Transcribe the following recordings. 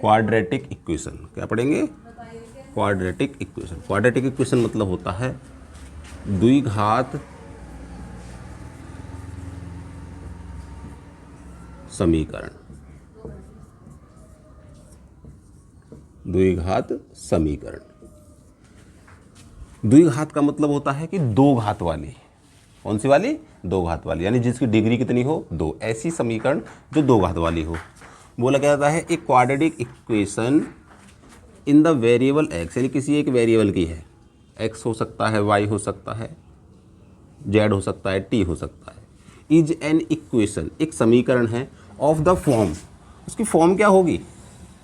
Quadratic equation. क्या पढ़ेंगे? Quadratic equation. Quadratic equation मतलब होता है द्विघात समीकरण। द्विघात समीकरण। द्विघात का मतलब होता है कि दो घात वाली। कौन सी वाली? दो घात वाली, यानी जिसकी डिग्री कितनी हो? दो। ऐसी समीकरण जो दो घात वाली हो। बोला क्या जाता है? एक quadratic equation in the variable x, यानी किसी एक वेरिएबल की है। एक्स हो सकता है, वाई हो सकता है, जेड हो सकता है, टी हो सकता है। इज एन इक्वेशन, एक समीकरण है, ऑफ द फॉर्म। उसकी फॉर्म क्या होगी?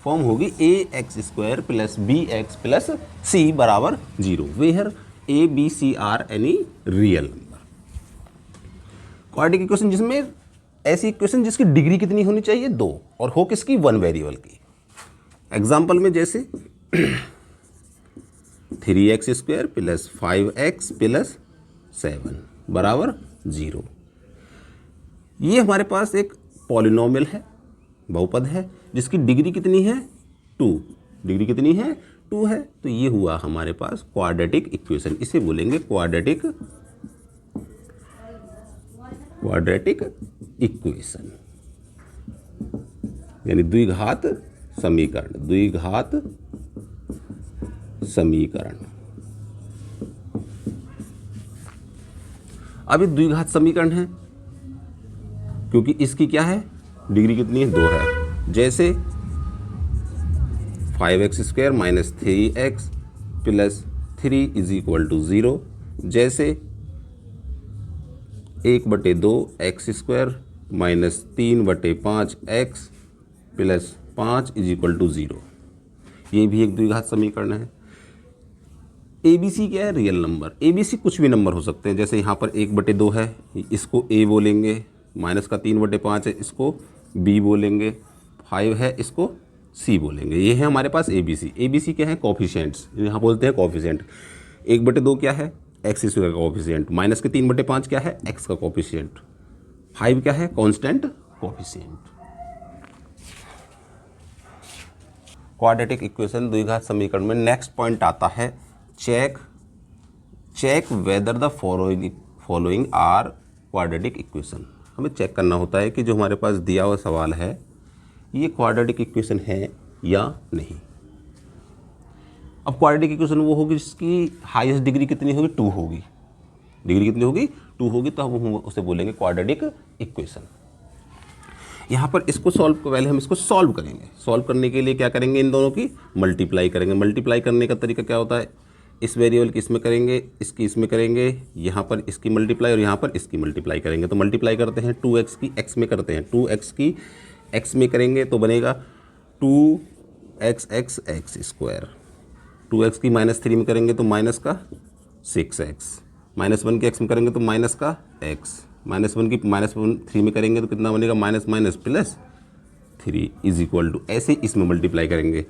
फॉर्म होगी A X square plus B X plus C बराबर 0, where A B C are any real number. Quadratic equation जिसमें ऐसी इक्वेशन जिसकी डिग्री कितनी होनी चाहिए? 2, और हो किसकी? वन वेरिएबल की। एग्जाम्पल में जैसे 3x square plus 5x plus 7 बराबर 0। ये हमारे पास एक पॉलिनोमियल है, बहुपद है, जिसकी डिग्री कितनी है? 2। डिग्री कितनी है? 2 है। तो ये हुआ हमारे पास क्वाड्रेटिक इक्वेशन। इसे बोलेंगे क्वाड्रेटिक इक्वेशन, यानी द्विघात समीकरण। द्विघात समीकरण। अब ये द्विघात समीकरण है क्योंकि इसकी क्या है? डिग्री कितनी है? 2 है। जैसे 5x square minus 3x plus 3 is equal to 0। जैसे 1/2 X square minus 3/5 X plus 5 is equal to 0। ये भी एक द्विघात समीकरण है। ए बी सी क्या है? Real number. A B C कुछ भी नंबर हो सकते हैं। जैसे यहाँ पर 1/2 है, इसको ए बोलेंगे। माइनस का 3/5 है, इसको बी बोलेंगे। 5 है, इसको सी बोलेंगे। ये है हमारे पास ए बी सी। ए बी सी क्या है? कॉफिशिएंट्स, यहाँ बोलते हैं कॉफिशिएंट। 1/2 क्या है? एक्स स्क्वायर का कॉफिशिएंट। माइनस के 3/5 क्या है? एक्स का कॉफिशिएंट। 5 क्या है? Constant coefficient. क्वाड्रेटिक इक्वेशन द्विघात समीकरण में नेक्स्ट पॉइंट आता है check whether the following are quadratic equation. हमें चेक करना होता है कि जो हमारे पास दिया हुआ सवाल है ये क्वाड्रेटिक इक्वेशन है या नहीं। अब क्वाड्रेटिक इक्वेशन वो होगी जिसकी हाईएस्ट डिग्री कितनी होगी? 2 होगी। डिग्री कितनी होगी? 2 होगी। तो हम उसे बोलेंगे क्वाड्रेटिक इक्वेशन। यहाँ पर इसको पहले हम इसको सॉल्व करेंगे। सॉल्व करने के लिए क्या करेंगे? इन दोनों की मल्टीप्लाई करेंगे। मल्टीप्लाई करने का तरीका क्या होता है? इस वेरिएबल की इसमें करेंगे, इसकी इसमें करेंगे, यहाँ पर इसकी मल्टीप्लाई और यहाँ पर इसकी मल्टीप्लाई करेंगे। तो मल्टीप्लाई करते हैं 2x की x में करते हैं, 2x की x में करेंगे तो बनेगा 2x स्क्वायर। 2x की -3 में करेंगे तो माइनस का 6x। -1 की x में करेंगे तो माइनस का x। -1 की -3 में करेंगे तो कितना बनेगा? Minus minus plus 3 is equal to, ऐसे इसमें मल्टीप्लाई करेंगे।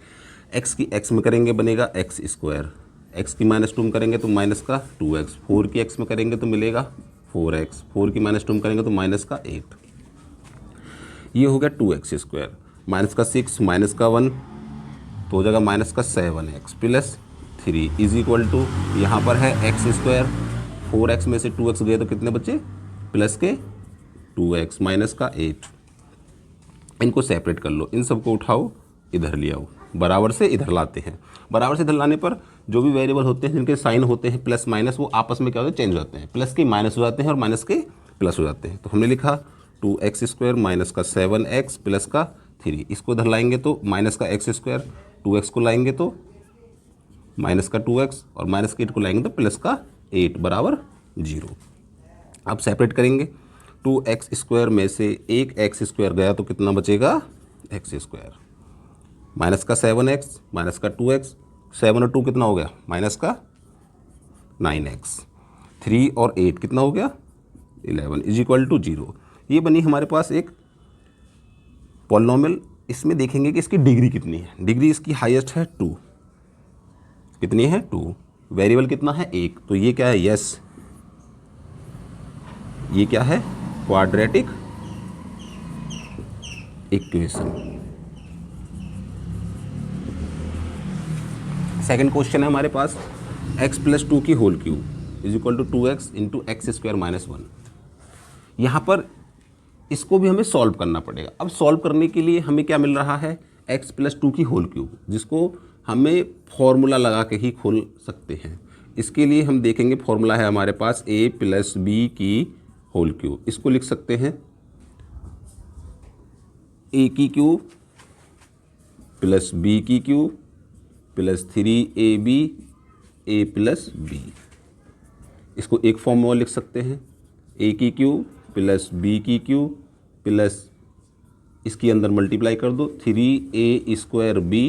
x की x में करेंगे बनेगा x स्क्वायर। x की -2 में करेंगे तो माइनस का 2x। 4 की x में करेंगे तो मिलेगा 4x। 4 की -2 में करेंगे तो माइनस का 8। ये हो गया 2x स्क्वायर। माइनस का 6 माइनस का 1 तो हो जाएगा माइनस का 7x plus 3 is equal to, यहाँ पर है x स्क्वायर। 4x में से 2x गए तो कितने बचे? प्लस के 2x माइनस का 8। इनको सेपरेट कर लो, इन सबको उठाओ, इधर ले आओ, बराबर से इधर लाते हैं। बराबर से इधर लाने पर जो भी वेरिएबल होते हैं जिनके साइन होते हैं प्लस माइनस, वो आपस में क्या होते हैं? चेंज हो जाते हैं। प्लस के माइनस हो जाते हैं और माइनस के प्लस हो जाते हैं। तो हमने लिखा 2x स्क्वायर माइनस का 7x प्लस का 3। इसको इधर लाएंगे तो माइनस का x स्क्वायर, 2x को लाएंगे तो माइनस का 2x और माइनस के 8 को लाएंगे तो प्लस का 8 बराबर 0। अब सेपरेट करेंगे। 2x स्क्वायर में से एक x स्क्वायर गया तो कितना बचेगा? x square. माइनस का 7x माइनस का 2x, 7 और 2 कितना हो गया? माइनस का 9x। 3 और 8 कितना हो गया? 11 इज इक्वल टू 0। ये बनी हमारे पास एक पॉलिनोमियल। इसमें देखेंगे कि इसकी डिग्री कितनी है। डिग्री इसकी हाईएस्ट है 2। कितनी है? 2। वेरिएबल कितना है? 1। तो ये क्या है? यस, ये क्या है? Quadratic equation. सेकंड क्वेश्चन है हमारे पास x प्लस 2 की whole cube is equal to 2x into X square minus 1। यहाँ पर इसको भी हमें सॉल्व करना पड़ेगा। अब सॉल्व करने के लिए हमें क्या मिल रहा है, x प्लस 2 की होल क्यूब, जिसको हमें फॉर्मूला लगा के ही खोल सकते हैं। इसके लिए हम देखेंगे फॉर्मूला है हमारे पास a प्लस बी की होल क्यूब। इसको लिख सकते हैं a की क्यूब प्लस b की cube plus 3ab a plus B. इसको एक फॉर्म में और लिख सकते हैं a की क्यूब प्लस बी की क्यूब प्लस इसके अंदर मल्टीप्लाई कर दो 3a square B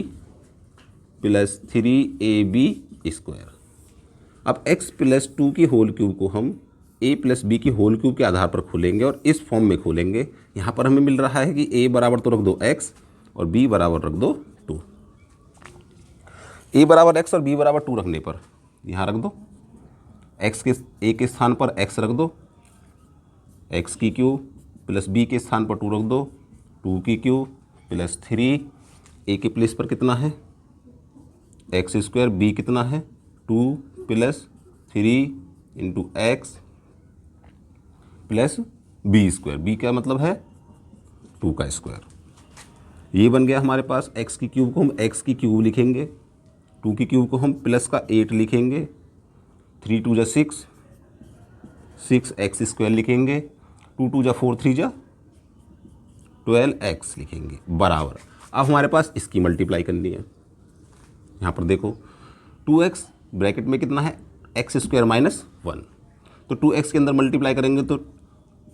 plus 3ab square. अब x प्लस 2 की होल क्यूब को हम a प्लस बी की होल क्यूब के आधार पर खोलेंगे और इस फॉर्म में खोलेंगे। यहाँ पर हमें मिल रहा है कि a बराबर तो रख दो x और b बराबर रख दो 2। a बराबर x और b बराबर 2 रखने पर यहाँ रख दो x के a के स्थान पर x रख दो, x की क्यूब प्लस b के स्थान पर 2 रख दो 2 की क्यूब प्लस 3 a के प्लेस पर कितना है एक्स स्क्वायर, b कितना है 2 plus 3 into X plus B square. B का मतलब है 2 का स्क्वायर। ये बन गया हमारे पास। x की क्यूब को हम x की क्यूब लिखेंगे, 2 की क्यूब को हम प्लस का 8 लिखेंगे, 3 2 जा 6 6x स्क्वायर लिखेंगे, 2 2 जा 4 3 जा 12x लिखेंगे बराबर। अब हमारे पास इसकी मल्टीप्लाई करनी है। यहाँ पर देखो 2x ब्रैकेट में कितना है एक्स स्क्वायर माइनस 1, तो 2x के अंदर मल्टीप्लाई करेंगे तो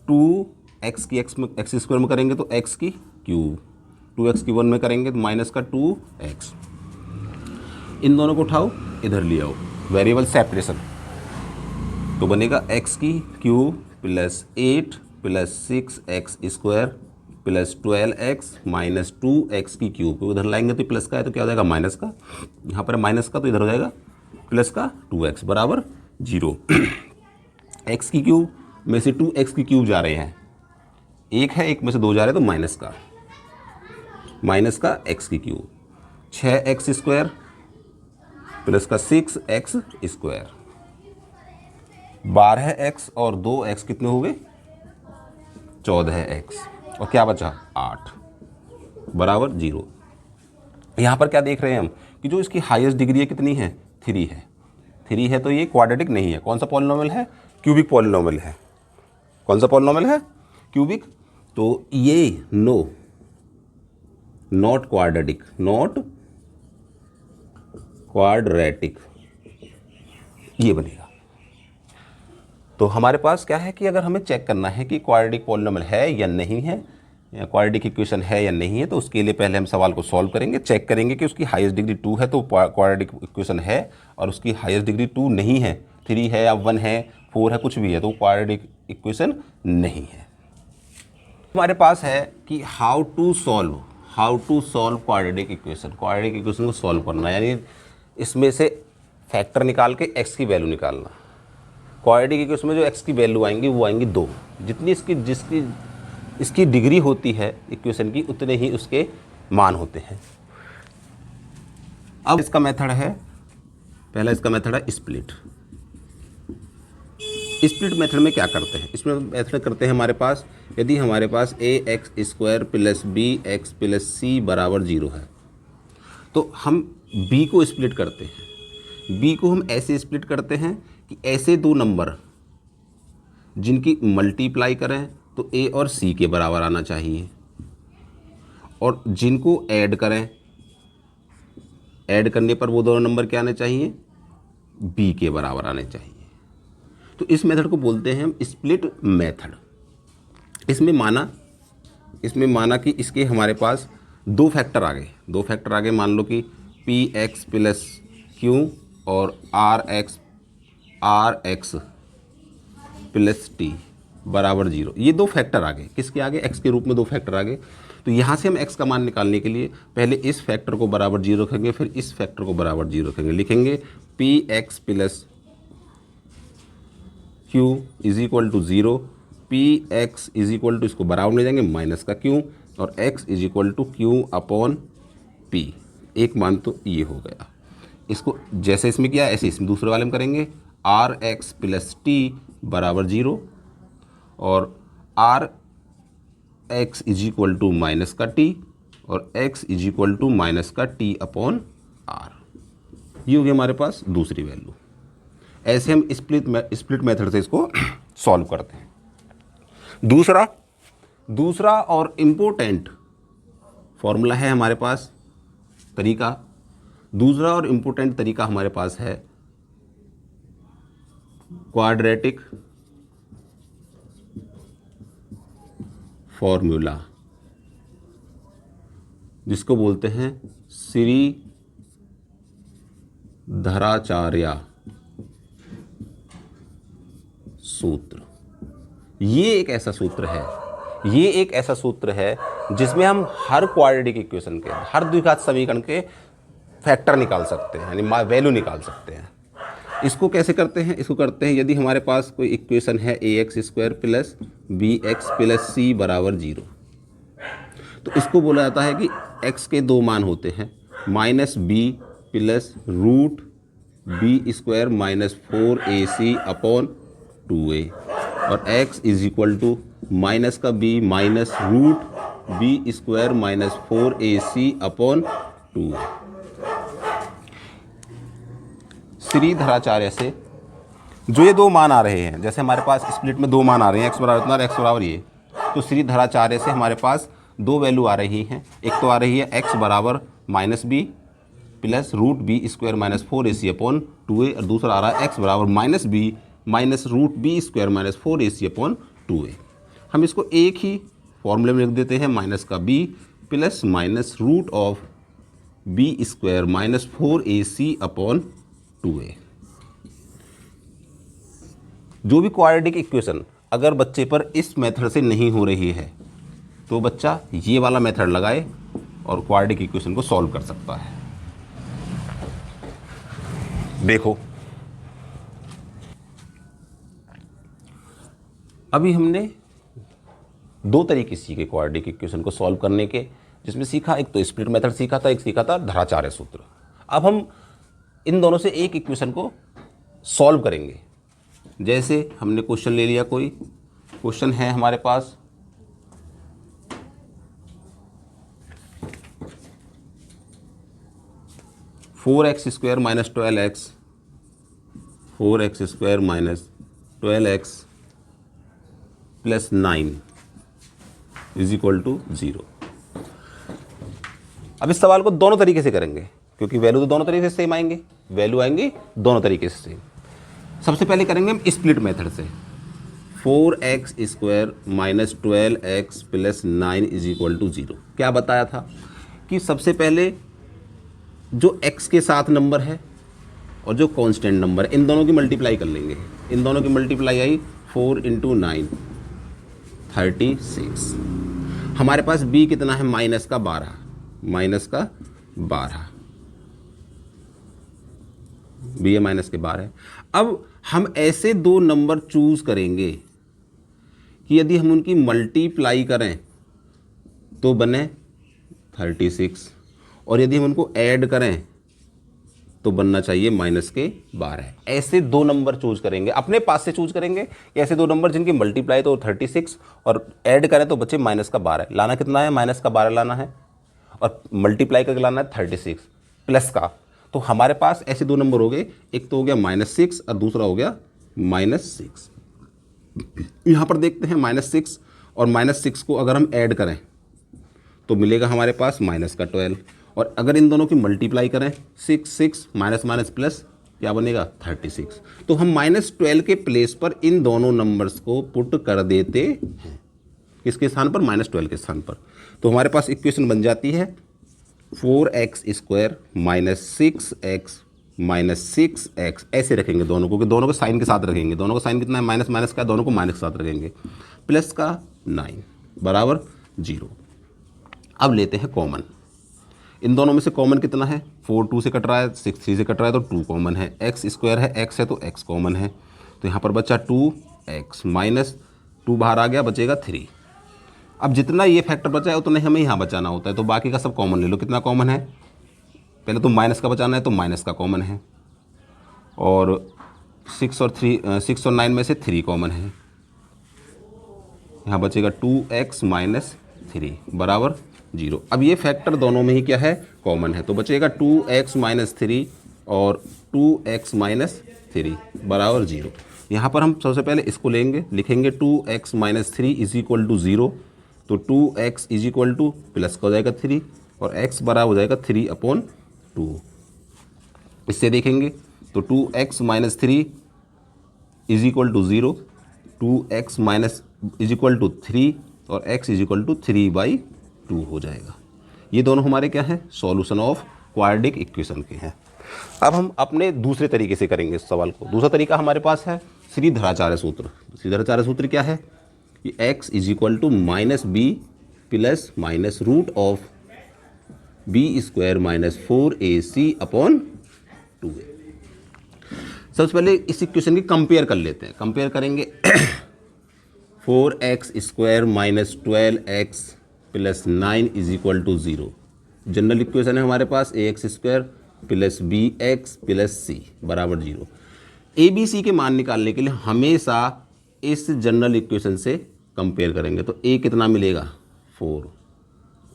2x की एक्स स्क्वायर में करेंगे तो x की क्यूब, 2x की 1 में करेंगे तो माइनस का 2x। इन दोनों को उठाओ इधर ले आओ, वेरिएबल सेपरेशन, तो बनेगा x की cube plus 8 plus 6x square plus 12x minus 2x की क्यूब को उधर लाएंगे तो प्लस का है तो क्या हो जाएगा माइनस का, यहाँ पर माइनस का तो इधर हो जाएगा प्लस का 2x बराबर 0। x की क्यूब में से 2x की क्यूब जा रहे हैं, एक है एक में से 2 जा रहे हैं तो माइनस का x की क्यूब 6x स्क्वायर प्लस का 6x स्क्वायर 12x और 2x कितने हो गए 14x और क्या बचा 8 बराबर 0। यहाँ पर क्या देख रहे हैं हम कि जो इसकी हाईएस्ट डिग्री है कितनी है 3 है। 3 है तो ये क्वाड्रेटिक नहीं है। कौन सा पॉलिनोमियल है क्यूबिक पॉलिनोमियल है। कौन सा पॉलिनोमियल है क्यूबिक, तो ये नॉट क्वाड्रेटिक, नॉट क्वाड्रेटिक ये बनेगा। तो हमारे पास क्या है कि अगर हमें चेक करना है कि क्वाड्रेटिक पॉलिनोमियल है या नहीं है, या क्वाड्रेटिक इक्वेशन है या नहीं है, तो उसके लिए पहले हम सवाल को सॉल्व करेंगे, चेक करेंगे कि उसकी हाईएस्ट डिग्री 2 है तो क्वाड्रेटिक इक्वेशन है, और उसकी हाईएस्ट डिग्री 2 नहीं है, 3 है या 1 है 4 है कुछ भी है तो क्वाड्रेटिक इक्वेशन नहीं है। हमारे पास है कि how to solve quadratic equation. Quadratic equation को सॉल्व करना यानी इसमें से फैक्टर निकाल के x की वैल्यू निकालना। क्वाड्रेटिक इक्वेशन में जो x की वैल्यू आएंगी वो आएंगी 2, जितनी इसकी डिग्री होती है इक्वेशन की उतने ही उसके मान होते हैं। अब इसका मेथड है, पहला इसका मेथड है स्प्लिट। स्प्लिट मेथड में क्या करते हैं, इसमें मेथड करते हैं हमारे पास यदि हमारे पास ax square plus B X plus C बराबर 0 है तो हम b को स्प्लिट करते हैं। b को हम ऐसे स्प्लिट करते हैं कि ऐसे दो नंबर जिनकी मल्टीप्लाई करें तो a और c के बराबर आना चाहिए, और जिनको ऐड करें, ऐड करने पर वो दोनों नंबर क्या आने चाहिए b के बराबर आने चाहिए। तो इस मेथड को बोलते हैं हम स्प्लिट मेथड। इसमें माना कि इसके हमारे पास 2 फैक्टर आ गए, मान लो कि px प्लस q और rx प्लस t बराबर 0। ये 2 फैक्टर आ गए, किसके आगे x के रूप में 2 फैक्टर आ गए। तो यहाँ से हम x का मान निकालने के लिए पहले इस फैक्टर को बराबर 0 रखेंगे, फिर इस फैक्टर को बराबर 0 रखेंगे, लिखेंगे px plus q is equal to 0, px is equal to इसको बराबर ले जाएंगे माइनस का q और x is equal to q upon p। एक मान तो ये हो गया। इसको जैसे इसमें किया ऐसे इसमें दूसरे वाले में करेंगे। आर एक्स प्लस टी बराबर 0 और R X is equal to minus का टी और X is equal to minus का टी अपॉन आर। ये हो गया हमारे पास दूसरी वैल्यू। ऐसे हम स्प्लिट मेथड से इसको सॉल्व करते हैं। दूसरा और इम्पोर्टेंट फॉर्मूला है हमारे पास, तरीका। दूसरा और इम्पोर्टेंट तरीका हमारे पास है क्वाड्रेटिक फॉर्मूला, जिसको बोलते हैं श्रीधराचार्य सूत्र। ये एक ऐसा सूत्र है जिसमें हम हर क्वाड्रेटिक इक्वेशन के, हर द्विघात समीकरण के फैक्टर निकाल सकते हैं, यानी वैल्यू निकाल सकते हैं। इसको कैसे करते हैं? इसको करते हैं यदि हमारे पास कोई इक्वेशन है ax² plus bx plus c बराबर 0, तो इसको बोला जाता है कि x के दो मान होते हैं, -b plus root b² minus 4ac upon 2a और x is equal to minus का b minus root b² minus 4ac upon 2a। Shridharacharya से जो ये दो मान आ रहे हैं, जैसे हमारे पास स्प्लिट में दो मान आ रहे हैं, x बराबर इतना और x बराबर ये, तो श्रीधराचार्य से हमारे पास दो वैल्यू आ रही हैं। एक तो आ रही है x बराबर -b plus root b² minus 4ac upon 2a और दूसरा आ रहा है x बराबर -b minus root b² minus 4ac upon 2a। हम इसको एक ही फॉर्मूले में लिख देते हैं, माइनस का b plus minus root of b² minus 4ac upon 2a। जो भी क्वाड्रेटिक इक्वेशन अगर बच्चे पर इस मेथड से नहीं हो रही है तो बच्चा ये वाला मेथड लगाए और क्वाड्रेटिक इक्वेशन को सॉल्व कर सकता है। देखो, अभी हमने दो तरीके सीखे क्वाड्रेटिक इक्वेशन को सॉल्व करने के, जिसमें सीखा एक तो स्प्लिट मेथड सीखा था, एक सीखा था धराचार्य सूत्र। अब हम इन दोनों से एक इक्वेशन को सॉल्व करेंगे। जैसे हमने क्वेश्चन ले लिया, कोई क्वेश्चन है हमारे पास (4x² minus 12x) 4x² minus 12x plus 9 is equal to 0। अब इस सवाल को दोनों तरीके से करेंगे, क्योंकि वैल्यू तो दोनों तरीके से सेम आएंगे, वैल्यू आएंगी दोनों तरीके से सेम। सबसे पहले करेंगे हम स्प्लिट मेथड से। 4x² minus 12x plus 9 is equal to 0। क्या बताया था कि सबसे पहले जो x के साथ नंबर है और जो कांस्टेंट नंबर है, इन दोनों की मल्टीप्लाई कर लेंगे। इन दोनों की मल्टीप्लाई आई 4 × 9 36। हमारे पास b कितना है? माइनस का 12 b है माइनस के 12। अब हम ऐसे दो नंबर चूज करेंगे कि यदि हम उनकी मल्टीप्लाई करें तो बने 36 और यदि हम उनको ऐड करें तो बनना चाहिए माइनस के 12। ऐसे दो नंबर चूज करेंगे, अपने पास से चूज करेंगे। ऐसे दो नंबर जिनकी मल्टीप्लाई तो 36 और ऐड करें तो बचे माइनस का 12। लाना कितना है? माइनस का 12 लाना है और मल्टीप्लाई करके लाना है 36 प्लस का। तो हमारे पास ऐसे दो नंबर हो गए, एक तो हो गया -6 और दूसरा हो गया -6। यहाँ पर देखते हैं -6 और -6 को अगर हम ऐड करें तो मिलेगा हमारे पास माइनस का 12 और अगर इन दोनों की मल्टीप्लाई करें 6 माइनस माइनस प्लस क्या बनेगा? 36। तो हम -12 के प्लेस पर इन दोनों नंबर्स को पुट कर देते हैं। किसके स्थान पर? -12 के स्थान पर। तो हमारे पास इक्वेशन बन जाती है 4x² minus 6x minus 6x। ऐसे रखेंगे दोनों को, कि दोनों को साइन के साथ रखेंगे। दोनों का साइन कितना है? माइनस माइनस का, दोनों को माइनस के साथ रखेंगे। प्लस का 9 बराबर 0। अब लेते हैं कॉमन। इन दोनों में से कॉमन कितना है? 4 2 से कट रहा है, 6 3 से कट रहा है, तो 2 कॉमन है। x² है, x है तो x कॉमन है, तो यहाँ पर बचा 2x माइनस 2 बाहर आ गया, बचेगा 3। अब जितना ये फैक्टर बचा है उतना हमें यहाँ बचाना होता है, तो बाकी का सब कॉमन ले लो। कितना कॉमन है? पहले तो माइनस का बचाना है, तो माइनस का कॉमन है, और 6 और 9 में से 3 कॉमन है। यहाँ बचेगा 2x माइनस 3 बराबर 0। अब ये फैक्टर दोनों में ही क्या है, कॉमन है, तो बचेगा 2x माइनस 3 और 2x माइनस 3 बराबर 0। यहाँ पर हम सबसे पहले इसको लेंगे, लिखेंगे 2x minus 3 is equal to 0, तो 2x is equal two plus का हो जाएगा 3 और x बराबर हो जाएगा 3/2। इससे देखेंगे तो 2x minus 3 is equal to 0, 2x minus is equal to 3 और x इज इक्वल टू 3/2 हो जाएगा। ये दोनों हमारे क्या हैं, सॉल्यूशन ऑफ क्वाड्रेटिक इक्वेशन के हैं। अब हम अपने दूसरे तरीके से करेंगे इस सवाल को। दूसरा तरीका हमारे पास है श्रीधराचार्य सूत्र। श्रीधराचार्य सूत्र क्या है कि x is equal to minus B plus minus root of B square minus 4ac upon 2a। सबसे पहले इस इक्वेशन की कंपेयर कर लेते हैं। कंपेयर करेंगे 4x square minus 12x plus 9 is equal to 0। General equation है हमारे पास ax square plus bx plus c बराबर 0। ए बी सी के मान निकालने के लिए हमेशा इस जनरल इक्वेशन से कंपेयर करेंगे। तो a कितना मिलेगा 4,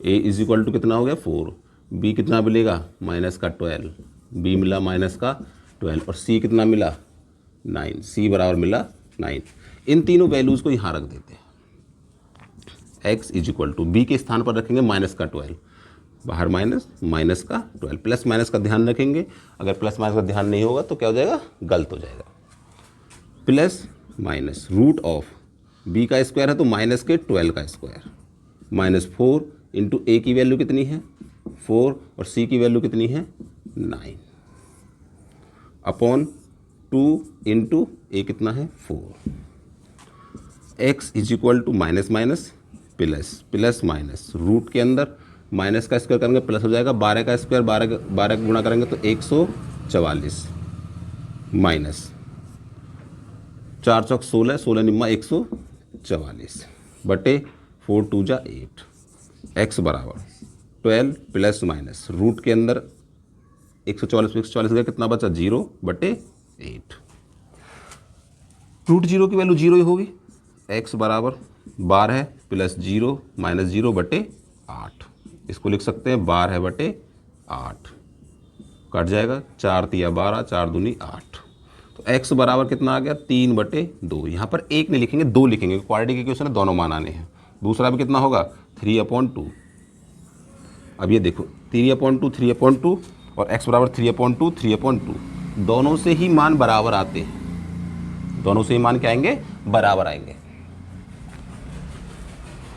a इज इक्वल टू कितना हो गया 4, b कितना मिलेगा माइनस का 12, b मिला माइनस का 12 और c कितना मिला 9, c बराबर मिला 9। इन तीनों वैल्यूज़ को यहाँ रख देते हैं। x is equal to B के स्थान पर रखेंगे माइनस का 12, बाहर माइनस, माइनस का 12, प्लस माइनस का ध्यान रखेंगे। अगर प्लस माइनस का ध्यान नहीं होगा तो क्या हो जाएगा, गलत हो जाएगा। Plus minus root of B का स्क्वायर है तो माइनस के 12 का स्क्वायर माइनस 4 इंटू ए की वैल्यू कितनी है 4 और सी की वैल्यू कितनी है 9 अपॉन 2 इंटू ए कितना है 4। x is equal to minus minus plus, plus minus root के अंदर माइनस का स्क्वायर करेंगे प्लस हो जाएगा, 12 का स्क्वायर 12 गुणा करेंगे तो 144 माइनस 4 चौक 16, 16 निम्मा 144 बटे 4 2 जा 8। x बराबर 12 प्लस माइनस रूट के अंदर 144 गया, कितना बचा 0 बटे 8। रूट 0 की वैल्यू 0 ही होगी। x बराबर 12 प्लस 0 माइनस 0 बटे 8। इसको लिख सकते हैं 12 बटे 8, कट जाएगा 4 तिया 12, 4 दूनी 8। तो x बराबर कितना आ गया 3 बटे 2। यहाँ पर 1 नहीं लिखेंगे 2 लिखेंगे, क्वाड्रेटिक इक्वेशन है दोनों मान आने हैं। दूसरा भी कितना होगा 3/2। अब ये देखो 3/2 और x बराबर 3/2 दोनों से ही मान बराबर आते हैं, दोनों से ही मान क्या आएंगे बराबर आएंगे।